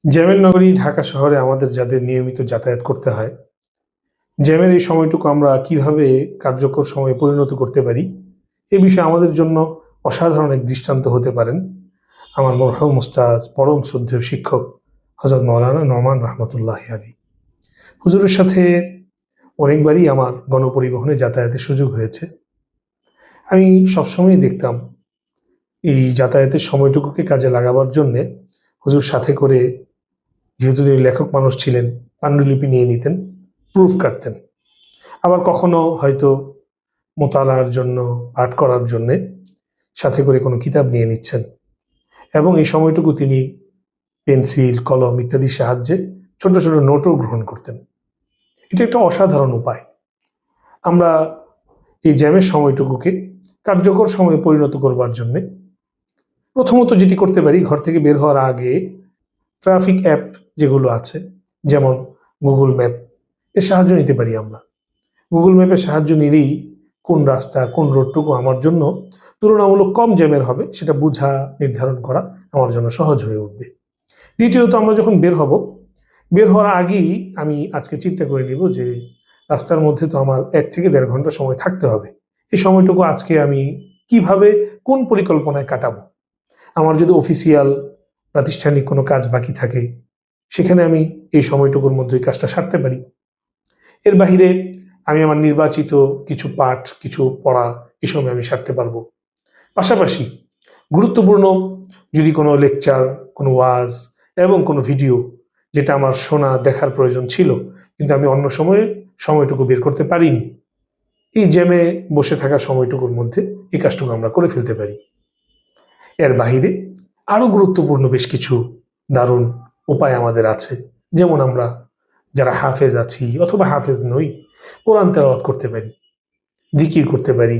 জ্যামের নগরী ঢাকা শহরে আমাদের যাদের নিয়মিত যাতায়াত করতে হয়, জ্যামের এই সময়টুকু আমরা কিভাবে কার্যকর সময়ে পরিণত করতে পারি, এ বিষয়ে আমাদের জন্য অসাধারণ এক দৃষ্টান্ত হতে পারেন আমার মরহুম উস্তাদ পরম শ্রদ্ধেয় শিক্ষক হযরত মাওলানা নোমান রহমতুল্লাহ আলী। হুজুরের সাথে অনেকবারই আমার গণপরিবহনে যাতায়াতের সুযোগ হয়েছে। আমি সবসময়ই দেখতাম এই যাতায়াতের সময়টুকুকে কাজে লাগাবার জন্যে হুজুর সাথে করে, যেহেতু তিনি লেখক মানুষ ছিলেন, পাণ্ডুলিপি নিয়ে নিতেন, প্রুফ কাটতেন। আবার কখনো হয়তো মোতালার জন্য, পাঠ করার জন্যে সাথে করে কোনো কিতাব নিয়ে নিচ্ছেন এবং এই সময়টুকু তিনি পেন্সিল, কলম ইত্যাদির সাহায্যে ছোট ছোট নোটও গ্রহণ করতেন। এটা একটা অসাধারণ উপায়। আমরা এই জ্যামের সময়টুকুকে কার্যকর সময়ে পরিণত করবার জন্যে প্রথমত যেটি করতে পারি, ঘর থেকে বের হওয়ার আগে ট্রাফিক অ্যাপ যেগুলো আছে, যেমন গুগল ম্যাপ, এর সাহায্য নিতে পারি আমরা। গুগল ম্যাপের সাহায্য নিলেই কোন রাস্তা, কোন রোডটুকু আমার জন্য তুলনামূলক কম জ্যামের হবে সেটা বোঝা, নির্ধারণ করা আমার জন্য সহজ হয়ে উঠবে। দ্বিতীয়ত, আমরা যখন বের হব, বের হওয়ার আগেই আমি আজকে চিন্তা করে নিব যে রাস্তার মধ্যে তো আমার 1 থেকে 1.5 ঘন্টা সময় থাকতে হবে। এই সময়টুকু আজকে আমি কিভাবে, কোন পরিকল্পনায় কাটাবো। আমার যদি অফিসিয়াল প্রাতিষ্ঠানিক কোনো কাজ বাকি থাকে, সেখানে আমি এই সময়টুকুর মধ্যে ওই কাজটা সারতে পারি। এর বাহিরে আমি আমার নির্বাচিত কিছু পাঠ, কিছু পড়া, এই সময় আমি সারতে পারবো। পাশাপাশি গুরুত্বপূর্ণ যদি কোনো লেকচার, কোনো ওয়াজ এবং কোনো ভিডিও যেটা আমার শোনা, দেখার প্রয়োজন ছিল, কিন্তু আমি অন্য সময়ে সময়টুকু বের করতে পারিনি, এই জ্যামে বসে থাকা সময়টুকুর মধ্যে এই কাজটুকু আমরা করে ফেলতে পারি। এর বাহিরে আরও গুরুত্বপূর্ণ বেশ কিছু দারুণ উপায় আমাদের আছে। যেমন আমরা যারা হাফেজ আছি অথবা হাফেজ নই, কোরআন তেলাওয়াত করতে পারি, জিকির করতে পারি,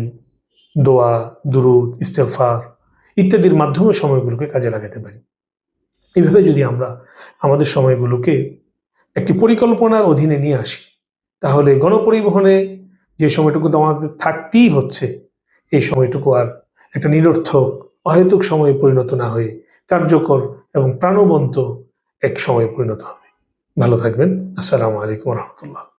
দোয়া, দুরুদ, ইস্তেগফার ইত্যাদির মাধ্যমে সময়গুলোকে কাজে লাগাতে পারি। এইভাবে যদি আমরা আমাদের সময়গুলোকে একটি পরিকল্পনার অধীনে নিয়ে আসি, তাহলে গণপরিবহনে যে সময়টুকু তো আমাদের থাকতেই হচ্ছে, এই সময়টুকু আর একটা নিরর্থক, অহেতুক সময়ে পরিণত না হয়ে কার্যকর এবং প্রাণবন্ত এক সময়ে পরিণত হবে। ভালো থাকবেন। আসসালামু আলাইকুম রহমতুল্লাহ।